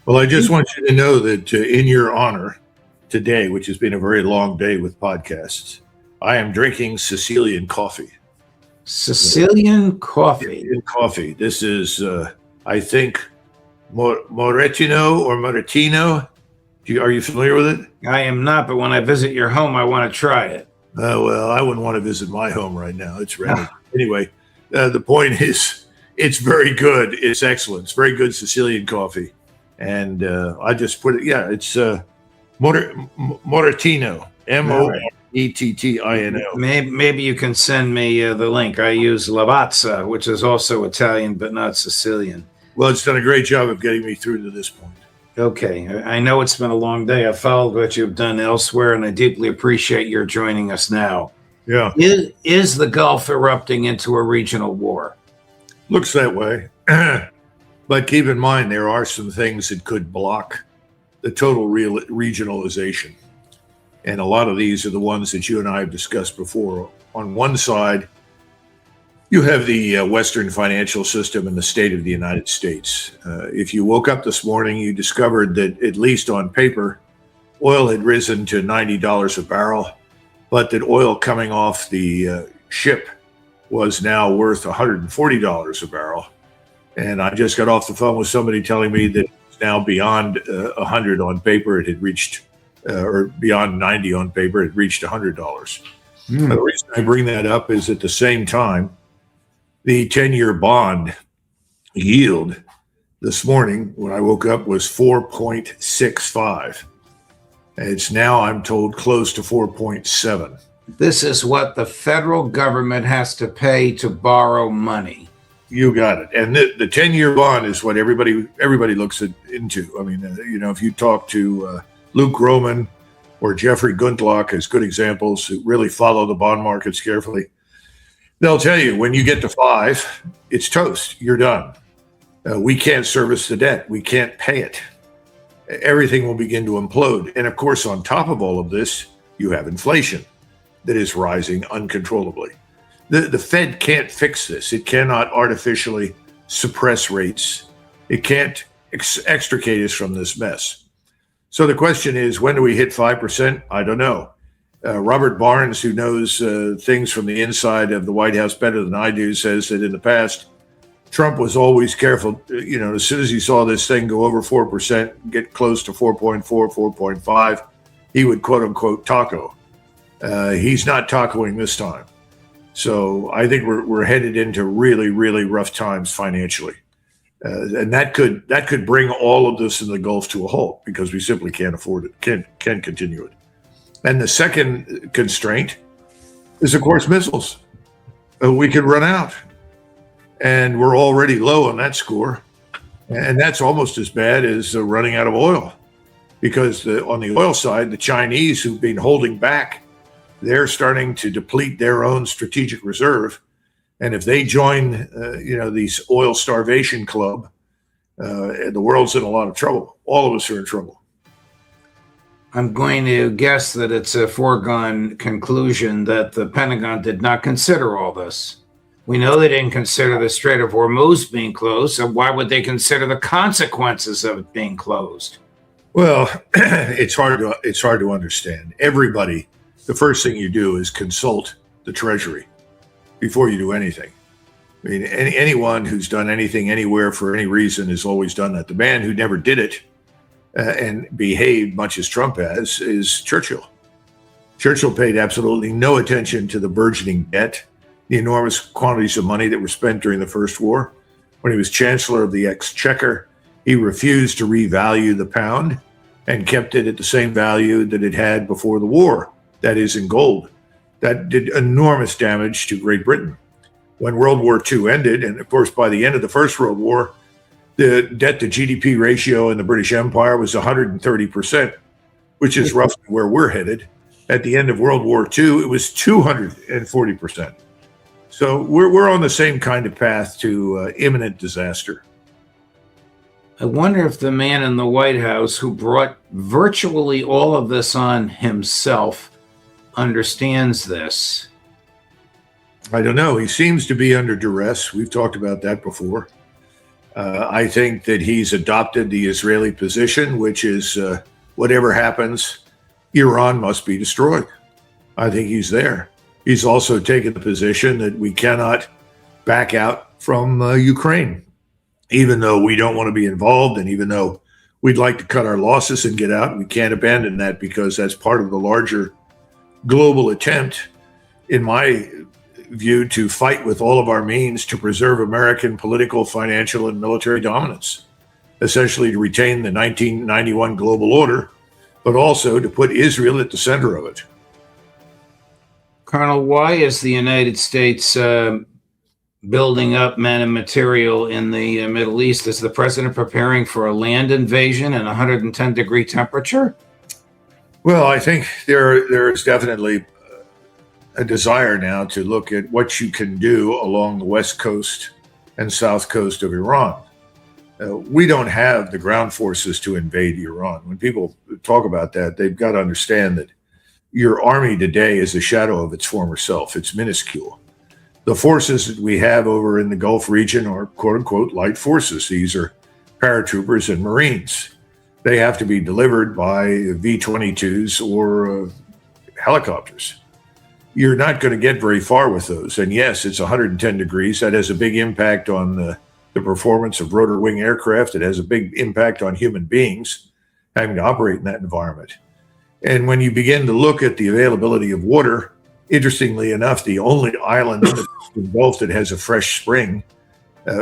Well, I just want you to know that in your honor today, which has been a very long day with podcasts, I am drinking Sicilian coffee. Sicilian coffee. Coffee. This is, I think, Moretino or Moretino. Are you familiar with it? I am not, but when I visit your home, I want to try it. Well, I wouldn't want to visit my home right now. It's ready. Anyway, the point is, it's very good. It's excellent. It's very good Sicilian coffee. And I just put it, it's Moretino, Morettino. Maybe you can send me the link. I use Lavazza, which is also Italian, but not Sicilian. Well, it's done a great job of getting me through to this point. Okay. I know it's been a long day. I've followed what you've done elsewhere, and I deeply appreciate your joining us now. Yeah. Is the Gulf erupting into a regional war? Looks that way. But keep in mind, there are some things that could block the total regionalization. And a lot of these are the ones that you and I have discussed before. On one side, you have the Western financial system and the state of the United States. If you woke up this morning, you discovered that, at least on paper, oil had risen to $90 a barrel, but that oil coming off the ship was now worth $140 a barrel. And I just got off the phone with somebody telling me that it's now beyond 100 on paper. It had reached, or beyond 90 on paper, it had reached $100. The reason I bring that up is at the same time, the 10-year bond yield this morning when I woke up was 4.65. It's now, I'm told, close to 4.7. This is what the federal government has to pay to borrow money. You got it. And the 10-year bond is what everybody looks into. I mean, if you talk to Luke Groman or Jeffrey Gundlach as good examples who really follow the bond markets carefully, they'll tell you when you get to 5, it's toast. You're done. We can't service the debt. We can't pay it. Everything will begin to implode. And of course, on top of all of this, you have inflation that is rising uncontrollably. The Fed can't fix this. It cannot artificially suppress rates. It can't extricate us from this mess. So the question is, when do we hit 5%? I don't know. Robert Barnes, who knows things from the inside of the White House better than I do, says that in the past, Trump was always careful. As soon as he saw this thing go over 4%, get close to 4.4, 4.5, he would quote unquote taco. He's not tacoing this time. So I think we're headed into really, really rough times financially. And that could bring all of this in the Gulf to a halt because we simply can't afford it, can't continue it. And the second constraint is, of course, missiles. We could run out. And we're already low on that score. And that's almost as bad as running out of oil. Because on the oil side, the Chinese, who've been holding back, they're starting to deplete their own strategic reserve. And if they join, these oil starvation club, the world's in a lot of trouble. All of us are in trouble. I'm going to guess that it's a foregone conclusion that the Pentagon did not consider all this. We know they didn't consider the Strait of Hormuz being closed, so why would they consider the consequences of it being closed? Well, it's hard to understand. Everybody, the first thing you do is consult the Treasury before you do anything. I mean, anyone who's done anything anywhere for any reason has always done that. The man who never did it and behaved much as Trump has is Churchill. Churchill paid absolutely no attention to the burgeoning debt, the enormous quantities of money that were spent during the First War. When he was Chancellor of the Exchequer, he refused to revalue the pound and kept it at the same value that it had before the war, that is, in gold. That did enormous damage to Great Britain. When World War II ended, and of course by the end of the First World War, the debt to GDP ratio in the British Empire was 130%, which is roughly where we're headed. At the end of World War II, it was 240%. So we're on the same kind of path to imminent disaster. I wonder if the man in the White House who brought virtually all of this on himself understands this. I don't know. He seems to be under duress. We've talked about that before. I think that he's adopted the Israeli position, which is whatever happens, Iran must be destroyed. I think he's there. He's also taken the position that we cannot back out from Ukraine, even though we don't want to be involved, and even though we'd like to cut our losses and get out. We can't abandon that because that's part of the larger global attempt, in my view, to fight with all of our means to preserve American political, financial, and military dominance, essentially to retain the 1991 global order, but also to put Israel at the center of it. Colonel, why is the United States building up men and material in the Middle East? Is the president preparing for a land invasion in 110-degree temperature? Well, I think there is definitely a desire now to look at what you can do along the west coast and south coast of Iran. We don't have the ground forces to invade Iran. When people talk about that, they've got to understand that your army today is a shadow of its former self. It's minuscule. The forces that we have over in the Gulf region are quote unquote light forces. These are paratroopers and Marines. They have to be delivered by V-22s or helicopters. You're not going to get very far with those. And yes, it's 110 degrees. That has a big impact on the performance of rotor wing aircraft. It has a big impact on human beings having to operate in that environment. And when you begin to look at the availability of water, interestingly enough, the only island in the Gulf that has a fresh spring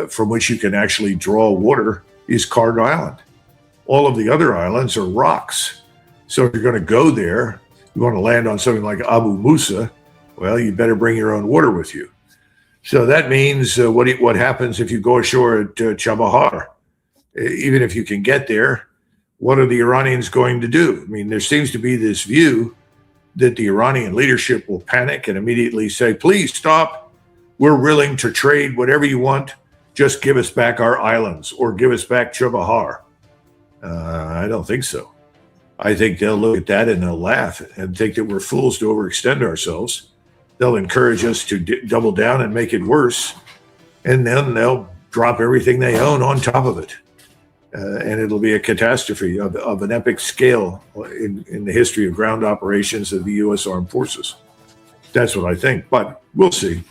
from which you can actually draw water is Karg Island. All of the other islands are rocks. So if you're going to go there, you want to land on something like Abu Musa, well, you better bring your own water with you. So that means what happens if you go ashore at Chabahar? Even if you can get there, what are the Iranians going to do? I mean, there seems to be this view that the Iranian leadership will panic and immediately say, please stop. We're willing to trade whatever you want. Just give us back our islands or give us back Chabahar. I don't think so. I think they'll look at that and they'll laugh and think that we're fools to overextend ourselves. They'll encourage us to double down and make it worse. And then they'll drop everything they own on top of it. And it'll be a catastrophe of an epic scale in the history of ground operations of the U.S. Armed Forces. That's what I think, but we'll see.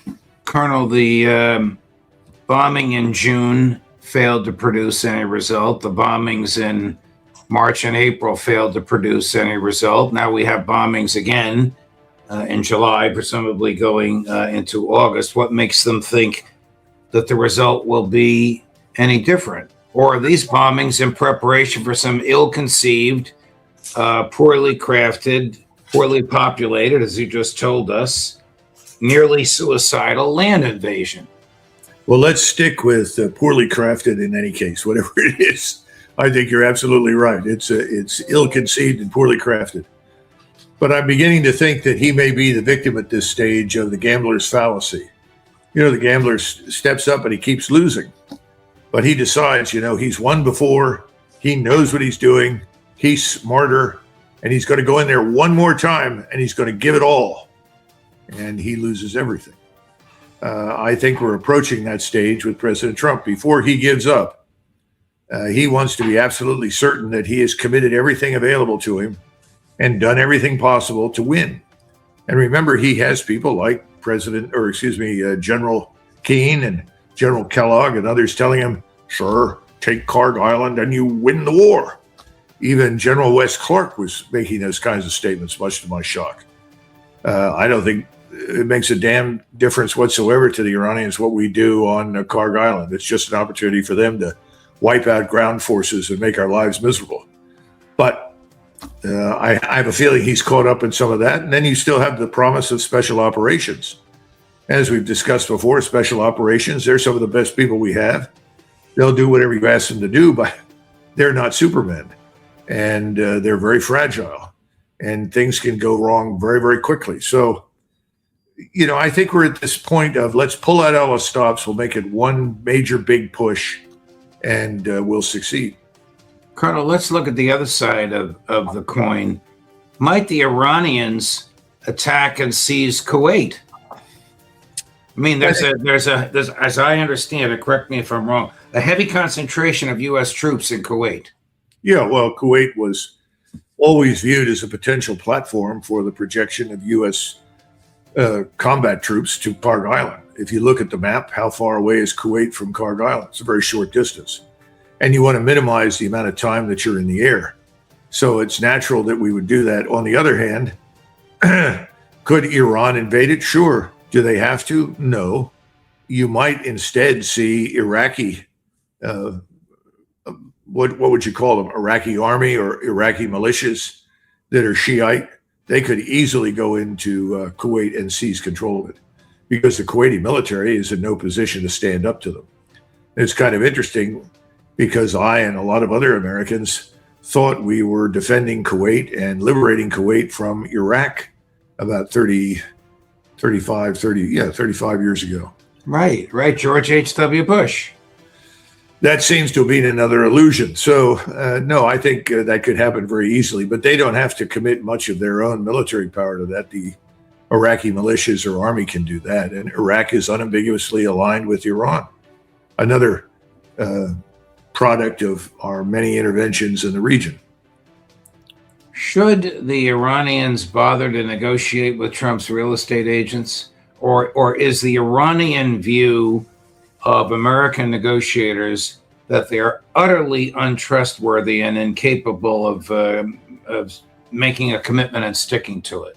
Colonel, the bombing in June failed to produce any result. The bombings in March and April failed to produce any result. Now we have bombings again in July, presumably going into August. What makes them think that the result will be any different? Or are these bombings in preparation for some ill-conceived, poorly crafted, poorly populated, as you just told us, nearly suicidal land invasion? Well, let's stick with poorly crafted in any case, whatever it is. I think you're absolutely right. It's ill-conceived and poorly crafted. But I'm beginning to think that he may be the victim at this stage of the gambler's fallacy. You know, the gambler steps up and he keeps losing. But he decides, he's won before, he knows what he's doing, he's smarter, and he's going to go in there one more time and he's going to give it all. And he loses everything. I think we're approaching that stage with President Trump. Before he gives up, he wants to be absolutely certain that he has committed everything available to him and done everything possible to win. And remember, he has people like General Keane and General Kellogg and others telling him, sure, take Karg Island and you win the war. Even General Wes Clark was making those kinds of statements, much to my shock. I don't think it makes a damn difference whatsoever to the Iranians what we do on Karg Island. It's just an opportunity for them to wipe out ground forces and make our lives miserable. But I have a feeling he's caught up in some of that. And then you still have the promise of special operations. As we've discussed before, special operations, they're some of the best people we have. They'll do whatever you ask them to do, but they're not Supermen. And they're very fragile. And things can go wrong very, very quickly. So, I think we're at this point of let's pull out all the stops. We'll make it one major big push and we'll succeed. Colonel, let's look at the other side of the coin. Might the Iranians attack and seize Kuwait? I mean, there's as I understand it, correct me if I'm wrong, a heavy concentration of U.S. troops in Kuwait. Yeah, well, Kuwait was always viewed as a potential platform for the projection of U.S. Combat troops to Kharg Island. If you look at the map, how far away is Kuwait from Kharg Island? It's a very short distance. And you want to minimize the amount of time that you're in the air. So it's natural that we would do that. On the other hand, could Iran invade it? Sure. Do they have to? No. You might instead see Iraqi, what would you call them? Iraqi army or Iraqi militias that are Shiite. They could easily go into Kuwait and seize control of it because the Kuwaiti military is in no position to stand up to them. It's kind of interesting because I and a lot of other Americans thought we were defending Kuwait and liberating Kuwait from Iraq about 35 years ago. Right. George H.W. Bush. That seems to have been another illusion. So, no, I think that could happen very easily, but they don't have to commit much of their own military power to that. The Iraqi militias or army can do that. And Iraq is unambiguously aligned with Iran. Another product of our many interventions in the region. Should the Iranians bother to negotiate with Trump's real estate agents? Or is the Iranian view of American negotiators that they're utterly untrustworthy and incapable of making a commitment and sticking to it?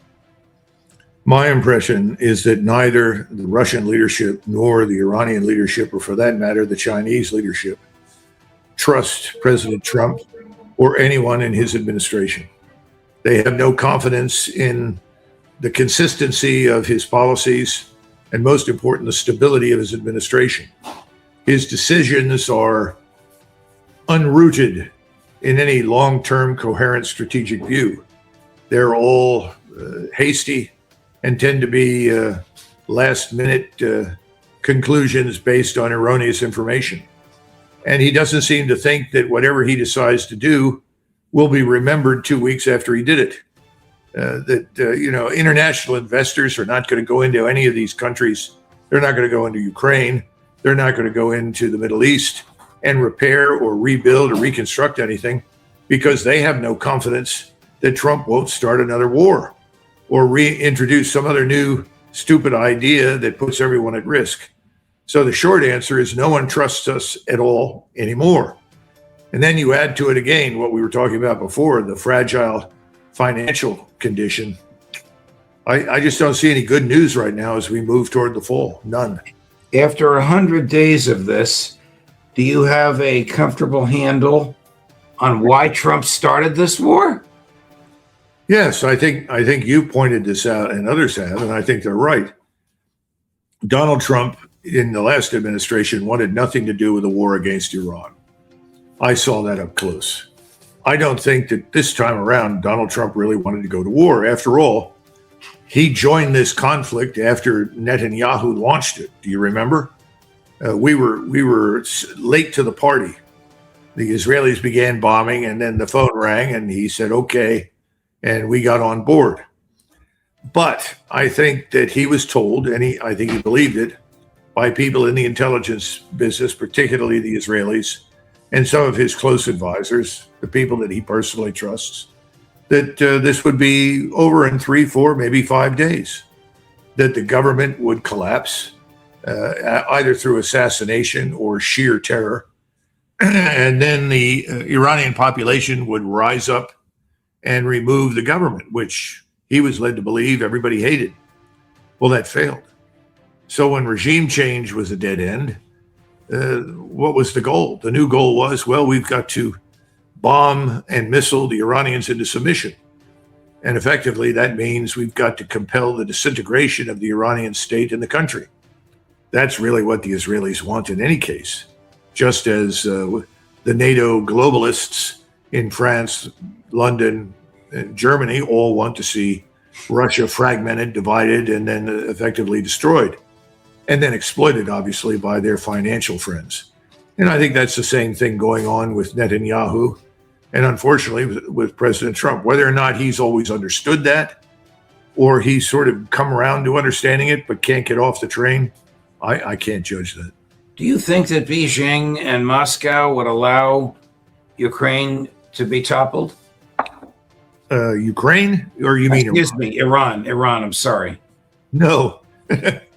My impression is that neither the Russian leadership nor the Iranian leadership, or for that matter, the Chinese leadership, trust President Trump or anyone in his administration. They have no confidence in the consistency of his policies, and most important, the stability of his administration. His decisions are unrooted in any long-term coherent strategic view. They're all hasty and tend to be last-minute conclusions based on erroneous information. And he doesn't seem to think that whatever he decides to do will be remembered 2 weeks after he did it. International investors are not going to go into any of these countries. They're not going to go into Ukraine. They're not going to go into the Middle East and repair or rebuild or reconstruct anything because they have no confidence that Trump won't start another war or reintroduce some other new stupid idea that puts everyone at risk. So the short answer is no one trusts us at all anymore. And then you add to it again what we were talking about before, the fragile financial condition. I just don't see any good news right now as we move toward the fall. None. After 100 days of this, do you have a comfortable handle on why Trump started this war? Yes, I think you pointed this out and others have, and I think they're right. Donald Trump in the last administration wanted nothing to do with the war against Iran. I saw that up close. I don't think that this time around Donald Trump really wanted to go to war. After all, he joined this conflict after Netanyahu launched it. Do you remember? We were late to the party. The Israelis began bombing, and then the phone rang, and he said, "Okay," and we got on board. But I think that he was told, and I think he believed it, by people in the intelligence business, particularly the Israelis, and some of his close advisors, the people that he personally trusts, that this would be over in 3, 4, maybe 5 days, that the government would collapse, either through assassination or sheer terror. And then the Iranian population would rise up and remove the government, which he was led to believe everybody hated. Well, that failed. So when regime change was a dead end, what was the goal? The new goal was, well, we've got to bomb and missile the Iranians into submission. And effectively, that means we've got to compel the disintegration of the Iranian state in the country. That's really what the Israelis want in any case, just as the NATO globalists in France, London, and Germany all want to see Russia fragmented, divided, and then effectively destroyed, and then exploited, obviously, by their financial friends. And I think that's the same thing going on with Netanyahu and, unfortunately, with President Trump. Whether or not he's always understood that or he's sort of come around to understanding it but can't get off the train, I can't judge that. Do you think that Beijing and Moscow would allow Ukraine to be toppled? Ukraine, or you mean Excuse Iran? me, Iran, I'm sorry. No,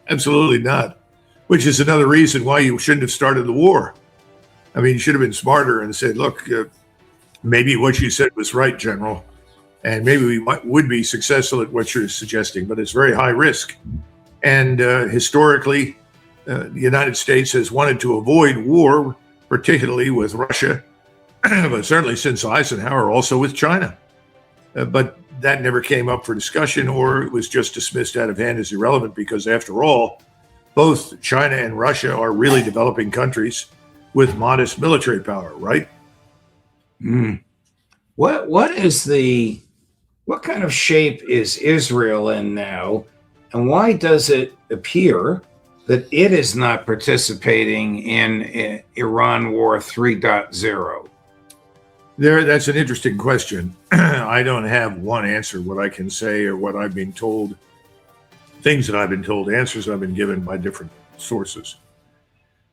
absolutely not. Which is another reason why you shouldn't have started the war. I mean, you should have been smarter and said, look, maybe what you said was right, General, and maybe we would be successful at what you're suggesting, but it's very high risk. And historically, the United States has wanted to avoid war, particularly with Russia, but certainly since Eisenhower, also with China. But that never came up for discussion, or it was just dismissed out of hand as irrelevant because, after all, both China and Russia are really developing countries with modest military power, right? What kind of shape is Israel in now, and why does it appear that it is not participating in Iran War 3.0? That's an interesting question. I don't have one answer. What I can say, or what I've been told, things that I've been told, answers I've been given by different sources.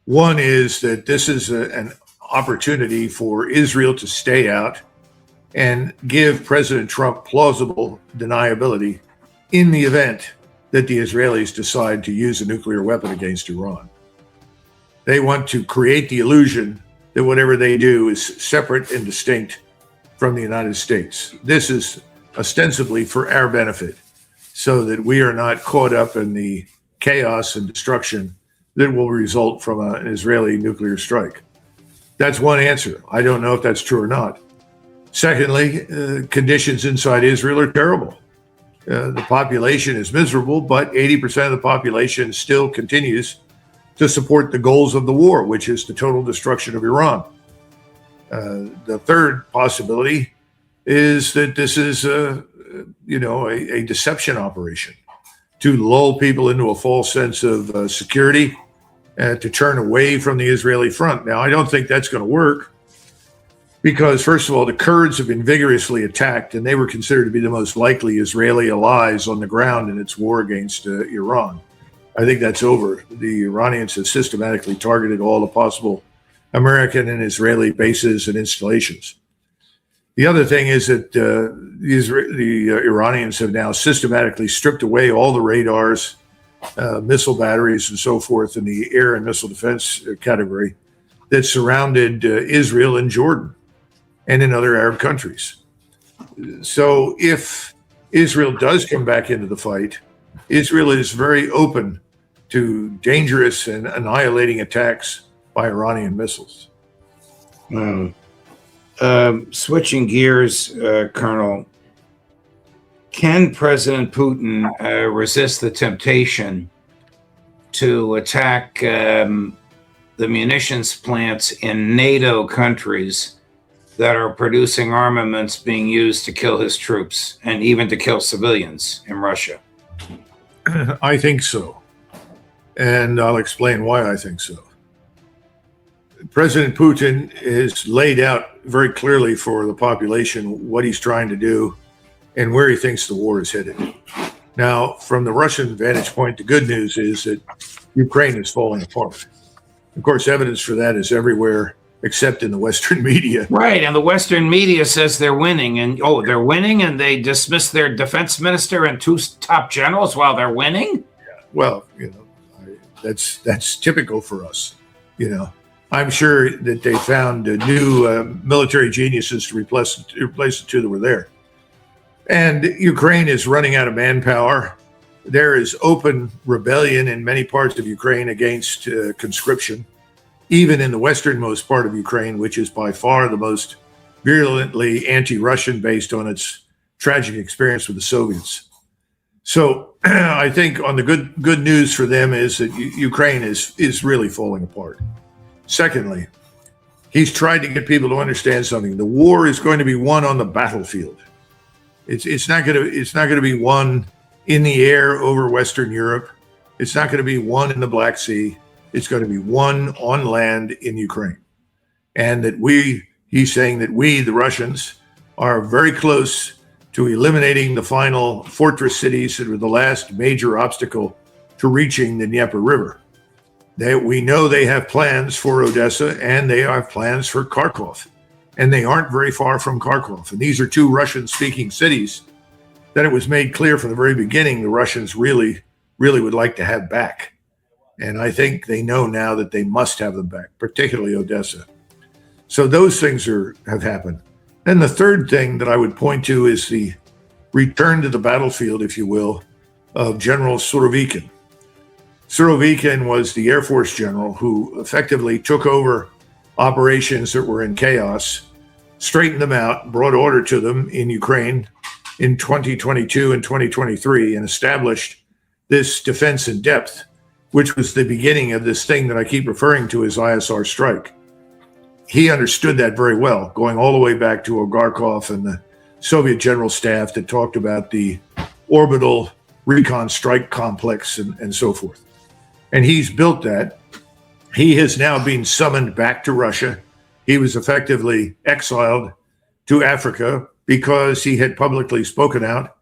One is that this is an opportunity for Israel to stay out and give President Trump plausible deniability in the event that the Israelis decide to use a nuclear weapon against Iran. They want to create the illusion that whatever they do is separate and distinct from the United States. This is ostensibly for our benefit, so that we are not caught up in the chaos and destruction that will result from an Israeli nuclear strike. That's one answer. I don't know if that's true or not. Secondly, conditions inside Israel are terrible. The population is miserable, but 80% of the population still continues to support the goals of the war, which is the total destruction of Iran. The third possibility is that this is a deception operation to lull people into a false sense of security, to turn away from the Israeli front. Now, I don't think that's going to work because, first of all, the Kurds have been vigorously attacked, and they were considered to be the most likely Israeli allies on the ground in its war against Iran. I think that's over. The Iranians have systematically targeted all the possible American and Israeli bases and installations. The other thing is that the Iranians have now systematically stripped away all the radars, missile batteries, and so forth in the air and missile defense category that surrounded Israel and Jordan and in other Arab countries. So if Israel does come back into the fight, Israel is very open to dangerous and annihilating attacks by Iranian missiles. Switching gears, Colonel, can President Putin resist the temptation to attack the munitions plants in NATO countries that are producing armaments being used to kill his troops and even to kill civilians in Russia? I think so. And I'll explain why I think so. President Putin has laid out very clearly for the population what he's trying to do and where he thinks the war is headed. Now, from the Russian vantage point, the good news is that Ukraine is falling apart. Of course, evidence for that is everywhere except in the Western media. Right, and the Western media says they're winning, and they're winning, and they dismiss their defense minister and two top generals while they're winning? Yeah, well, that's typical for us, I'm sure that they found new military geniuses to replace the two that were there. And Ukraine is running out of manpower. There is open rebellion in many parts of Ukraine against conscription, even in the westernmost part of Ukraine, which is by far the most virulently anti-Russian based on its tragic experience with the Soviets. So I think on the good news for them is that Ukraine is really falling apart. Secondly, he's tried to get people to understand something. The war is going to be won on the battlefield. It's not going to be won in the air over Western Europe. It's not going to be won in the Black Sea. It's going to be won on land in Ukraine. And that he's saying that we, the Russians, are very close to eliminating the final fortress cities that were the last major obstacle to reaching the Dnieper River. We know they have plans for Odessa, and they have plans for Kharkov, and they aren't very far from Kharkov. And these are two Russian-speaking cities that it was made clear from the very beginning the Russians really, really would like to have back. And I think they know now that they must have them back, particularly Odessa. So those things have happened. And the third thing that I would point to is the return to the battlefield, if you will, of General Surovikin. Surovikin was the Air Force general who effectively took over operations that were in chaos, straightened them out, brought order to them in Ukraine in 2022 and 2023, and established this defense in depth, which was the beginning of this thing that I keep referring to as ISR strike. He understood that very well, going all the way back to Ogarkov and the Soviet general staff that talked about the orbital recon strike complex and so forth. And he's built that. He has now been summoned back to Russia. He was effectively exiled to Africa because he had publicly spoken out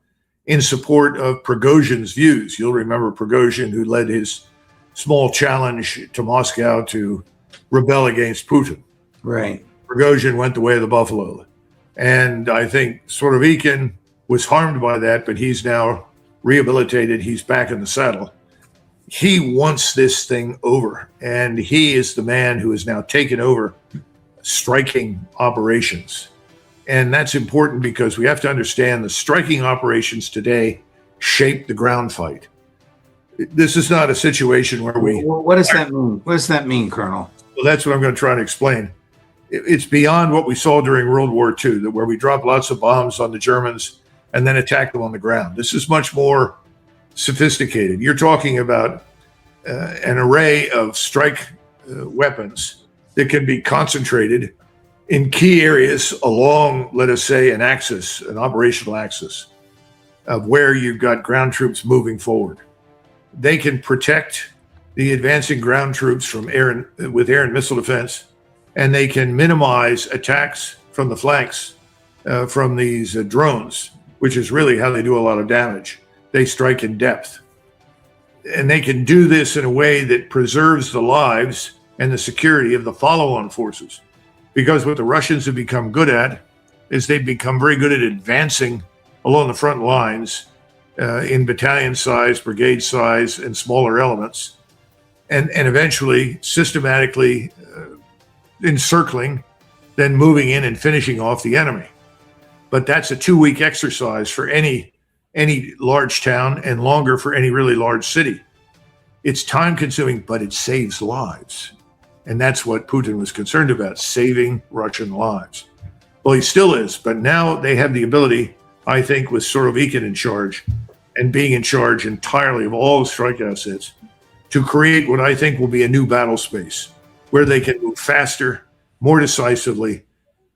in support of Prigozhin's views. You'll remember Prigozhin, who led his small challenge to Moscow to rebel against Putin. Right. Prigozhin went the way of the buffalo. And I think Surovikin was harmed by that, but he's now rehabilitated. He's back in the saddle. He wants this thing over, and he is the man who has now taken over striking operations. And that's important because we have to understand the striking operations today shape the ground fight. This is not a situation where we... What does that mean? What does that mean, Colonel? Well, that's what I'm going to try to explain. It's beyond what we saw during World War II, where we dropped lots of bombs on the Germans and then attacked them on the ground. This is much more sophisticated. You're talking about an array of strike weapons that can be concentrated in key areas along, let us say, an axis, an operational axis of where you've got ground troops moving forward. They can protect the advancing ground troops from with air and missile defense, and they can minimize attacks from the flanks from these drones, which is really how they do a lot of damage. They strike in depth. And they can do this in a way that preserves the lives and the security of the follow-on forces. Because what the Russians have become good at is they've become very good at advancing along the front lines in battalion size, brigade size, and smaller elements, and eventually systematically encircling, then moving in and finishing off the enemy. But that's a 2-week exercise for any large town and longer for any really large city. It's time consuming, but it saves lives. And that's what Putin was concerned about, saving Russian lives. Well, he still is, but now they have the ability, I think, with Surovikin in charge and being in charge entirely of all the strike assets, to create what I think will be a new battle space where they can move faster, more decisively,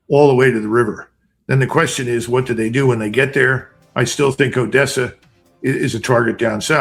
all the way to the river. Then the question is, what do they do when they get there? I still think Odessa is a target down south.